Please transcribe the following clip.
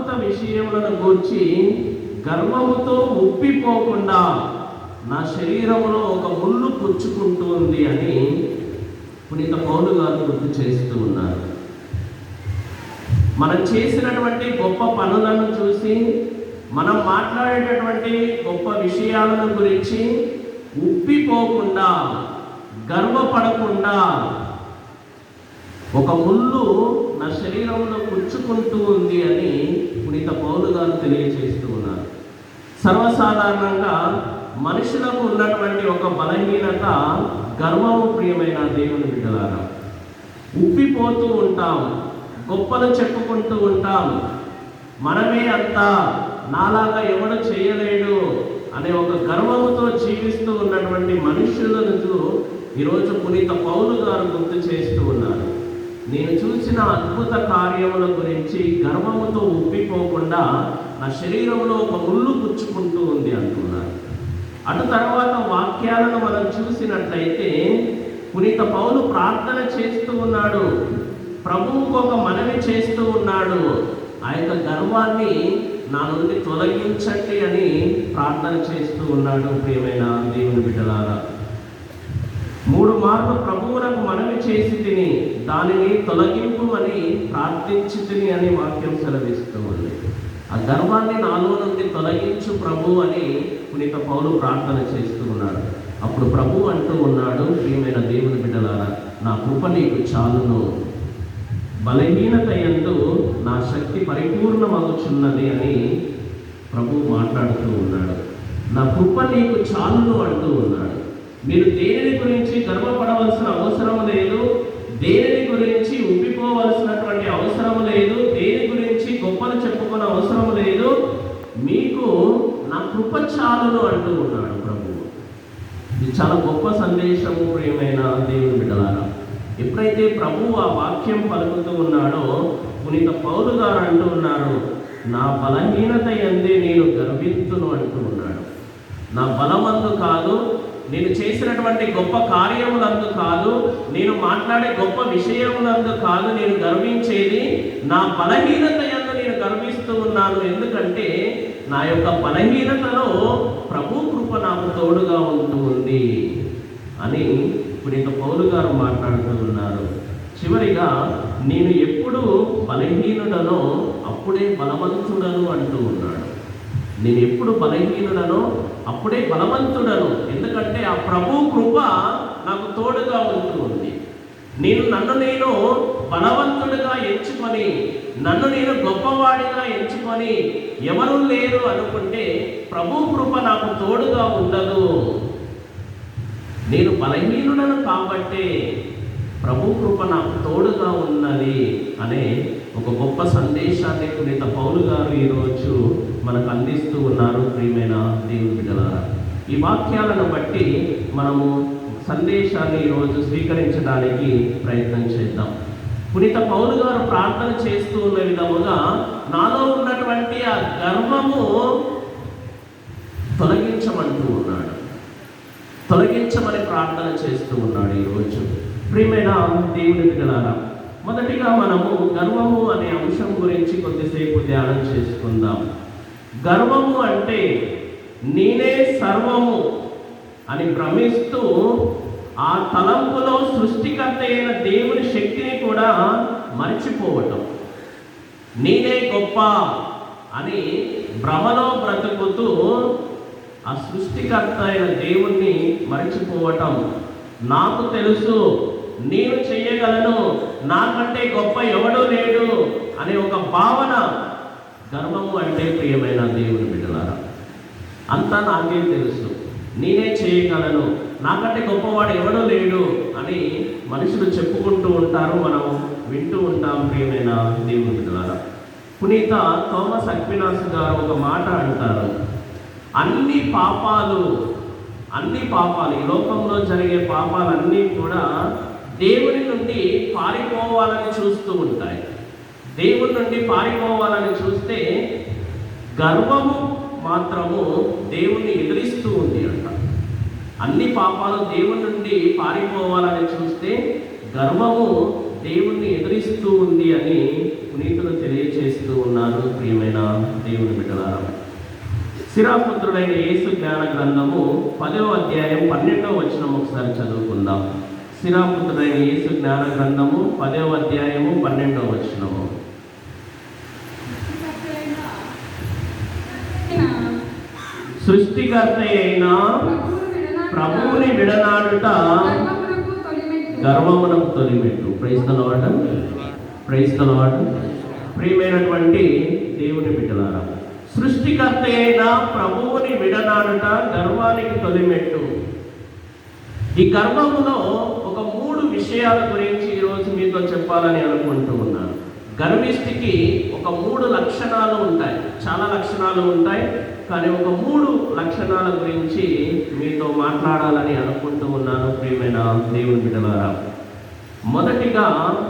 శాశ్వత విషయములను గూర్చి గర్వముతో ఉప్పిపోకుండా నా శరీరంలో ఒక ముళ్ళు పుచ్చుకుంటుంది అని పునీత పౌలు గారు గుర్తు చేస్తూ ఉన్నారు. మనం చేసినటువంటి గొప్ప పనులను చూసి, మనం మాట్లాడేటటువంటి గొప్ప విషయాలను గురించి ఉప్పిపోకుండా, గర్వపడకుండా ఒక ముళ్ళు నా శరీరంలో పుచ్చుకుంటూ ఉంది అని పునీత పౌలు గారు తెలియజేస్తూ ఉన్నారు. సర్వసాధారణంగా మనుషులకు ఉన్నటువంటి ఒక బలహీనత గర్వము. ప్రియమైన దేవుని బిడ్డలారా, ఉప్పిపోతూ ఉంటాం, గొప్పలు చెప్పుకుంటూ ఉంటాం. మనమే అంతా, నాలాగా ఎవడు చేయలేడు అనే ఒక గర్వముతో జీవిస్తూ ఉన్నటువంటి మనుషులను ఈరోజు పునీత పౌలు గారు గుర్తు చేస్తూ ఉన్నారు. నేను చూసిన అద్భుత కార్యముల గురించి గర్వముతో ఉప్పిపోకుండా నా శరీరంలో ఒక ముళ్ళు పుచ్చుకుంటూ ఉంది అంటున్నారు. అటు తర్వాత వాక్యాలను మనం చూసినట్లయితే పునీత పౌలు ప్రార్థన చేస్తూ ఉన్నాడు, ప్రభువుకు ఒక మనవి చేస్తూ ఉన్నాడు. ఆ యొక్క గర్వాన్ని నా నుండి తొలగించండి అని ప్రార్థన చేస్తూ ఉన్నాడు. ప్రియమైన దేవుని బిడ్డలారా, 3 మార్లు ప్రభువునకు మనవి చేసి తిని దానిని తొలగింపుమని ప్రార్థించి తిని అని వాక్యం సెలవిస్తూ ఉంది. ఆ గర్వాన్ని నాలో నుండి తొలగించు ప్రభు అని పునీత పౌలు ప్రార్థన చేస్తూ ఉన్నాడు. అప్పుడు ప్రభు అంటూ ఉన్నాడు, ప్రియమైన దేవుని బిడ్డలారా, నా కృప నీకు చాలును, బలహీనత యందు నా శక్తి పరిపూర్ణమగుచున్నది అని ప్రభు మాట్లాడుతూ ఉన్నాడు. నా కృప నీకు చాలును అంటూ ఉన్నాడు. మీరు దేనిని గురించి గర్వపడవలసిన అవసరం లేదు, దేనిని గురించి ఉబ్బిపోవలసినటువంటి అవసరం లేదు, దేని గురించి గొప్పలు చెప్పుకునే అవసరం లేదు, మీకు నా కృప చాలును అంటూ ఉన్నాడు ప్రభువు. ఇది చాలా గొప్ప సందేశము. ప్రియమైన దేవుని బిడ్డలారా, ఎప్పుడైతే ప్రభువు ఆ వాక్యం పలుకుతూ ఉన్నాడో పునీత పౌలు గారు అంటూ ఉన్నారు, నా బలహీనత యందే నేను గర్వింతును అంటూ ఉన్నాడు. నా బలమందు కాదు, నేను చేసినటువంటి గొప్ప కార్యములందు కాదు, నేను మాట్లాడే గొప్ప విషయములందు కాదు నేను గర్వించేది, నా బలహీనత యందు నేను గర్విస్తూ ఉన్నాను. ఎందుకంటే నా యొక్క బలహీనతలో ప్రభు కృప నాకు తోడుగా ఉంటూ ఉంది అని పునీత పౌలు గారు మాట్లాడుతూ ఉన్నారు. చివరిగా నేను ఎప్పుడు బలహీనుడనో అప్పుడే బలవంతుడను అంటూ ఉన్నాడు. నేను ఎప్పుడు బలహీనుడనో అప్పుడే బలవంతుడను, ఎందుకంటే ఆ ప్రభు కృప నాకు తోడుగా ఉంటూ ఉంది. నన్ను నేను బలవంతుడిగా ఎంచుకొని, నన్ను నేను గొప్పవాడిగా ఎంచుకొని ఎవరు లేరు అనుకుంటే ప్రభు కృప నాకు తోడుగా ఉండదు. నేను బలహీనుడను కాబట్టే ప్రభు కృప నాకు తోడుగా ఉన్నది అనే ఒక గొప్ప సందేశాన్ని పునీత పౌలు గారు ఈరోజు మనకు అందిస్తూ ఉన్నారు. ప్రియమైన దేవుని బిడ్డలారా, ఈ వాక్యాలను బట్టి మనము సందేశాన్ని ఈరోజు స్వీకరించడానికి ప్రయత్నం చేద్దాం. పునీత పౌలు గారు ప్రార్థన చేస్తూ ఉన్న విధముగా నాలో ఉన్నటువంటి ఆ గర్వము తొలగించమంటూ ఉన్నాడు, తొలగించమని ప్రార్థన చేస్తూ ఉన్నాడు ఈరోజు. ప్రియమైన దేవుని బిడ్డలారా, మొదటిగా మనము గర్వము అనే అంశం గురించి కొద్దిసేపు ధ్యానం చేసుకుందాం. గర్వము అంటే నేనే సర్వము అని భ్రమిస్తూ ఆ తలంపులో సృష్టికర్త అయిన దేవుని శక్తిని కూడా మర్చిపోవటం. నేనే గొప్ప అని భ్రమలో బ్రతుకుతూ ఆ సృష్టికర్త అయిన దేవుణ్ణి మర్చిపోవటం. నాకు తెలుసు, నేను చెయ్యగలను, నాకంటే గొప్ప ఎవడూ లేడు అనే ఒక భావన గర్వము అంటే. ప్రియమైన దేవుని బిడ్డలారా, అంతా నాకే తెలుసు, నేనే చేయగలను, నాకంటే గొప్పవాడు ఎవడూ లేడు అని మనుషులు చెప్పుకుంటూ ఉంటారు, మనం వింటూ ఉంటాం. ప్రియమైన దేవుని బిడ్డలారా, పునీత థోమస్ అక్వినాస్ గారు ఒక మాట అంటారు, అన్ని పాపాలు, ఈ లోకంలో జరిగే పాపాలన్నీ కూడా దేవుని నుండి పారిపోవాలని చూస్తూ ఉంటాయి. దేవుని నుండి పారిపోవాలని చూస్తే గర్వము మాత్రము దేవుణ్ణి ఎదిరిస్తూ ఉంది అంట. అన్ని పాపాలు దేవుని నుండి పారిపోవాలని చూస్తే గర్వము దేవుణ్ణి ఎదిరిస్తూ ఉంది అని పునీతులు తెలియచేస్తూ ఉన్నారు. ప్రియమైన దేవుని బిడ్డలారా, సిరాపుత్రుడైన యేసు జ్ఞాన గ్రంథము 10వ అధ్యాయం 12వ వచనం ఒకసారి చదువుకుందాం. సిరాపుత్రుడైన యేసు జ్ఞాన గ్రంథము 10వ అధ్యాయము 12వ వచనము. సృష్టికర్త అయిన ప్రభువుని విడనాడుట గర్వమునకు తొలిమెట్టు. Praise the Lord, praise the Lord. ప్రియమైనటువంటి దేవుని బిడ్డలారా, సృష్టికర్త అయిన ప్రభువుని విడనాడుట గర్వానికి తొలిమెట్టు. ఈ గర్వములో ఒక 3 విషయాల గురించి ఈరోజు మీతో చెప్పాలని అనుకుంటూ ఉన్నాను. గర్విష్ఠికి ఒక 3 లక్షణాలు ఉంటాయి. చాలా లక్షణాలు ఉంటాయి, కానీ ఒక 3 లక్షణాల గురించి మీతో మాట్లాడాలని అనుకుంటూ ఉన్నాను. ప్రియమైన దేవుని బిడ్డలారా, మొదటిగా